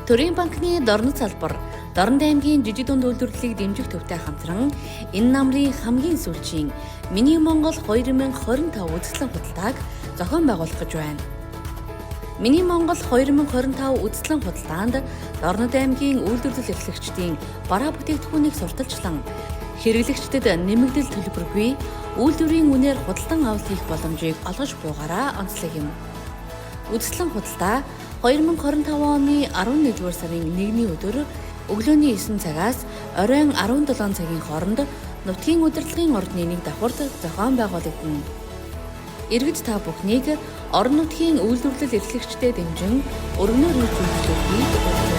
Төрийн банкны дорнод салбар, Дорнод аймгийн жижиг дунд үйлдвэрлэлийг дэмжих төвтэй хамтран энэ намрын хамгийн сүүлчийн Миний Монгол 2025 үзэсгэлэн худалдааг зохион байгуулах гэж байна. Миний Монгол 2025 үзэсгэлэн худалдаанд Дорнод аймгийн үйлдвэрлэл эрхлэгчдийн бараа бүтээгдэхүүнийг сурталчлан хэрэглэгчдэд нэмэгдэл төлбөргүй үйлдвэрийн үнээр худалдан авалт хийх боломжийг олгож буйгаараа онцлог юм. Үзэсгэлэн худалдаа 2025 оны 11-р сарын 1-ний өдөр өглөөний 9 цагаас оройн 17 цагийн хооронд нутгийн удирдлагын ордны нэг давхурд зохион байгуулагдана. Иргэд та бүхнийг орон нутгийн үйлдвэрлэл эрхлэгчдэд дэмжин өргөнөөр үйлчлүүлэхийг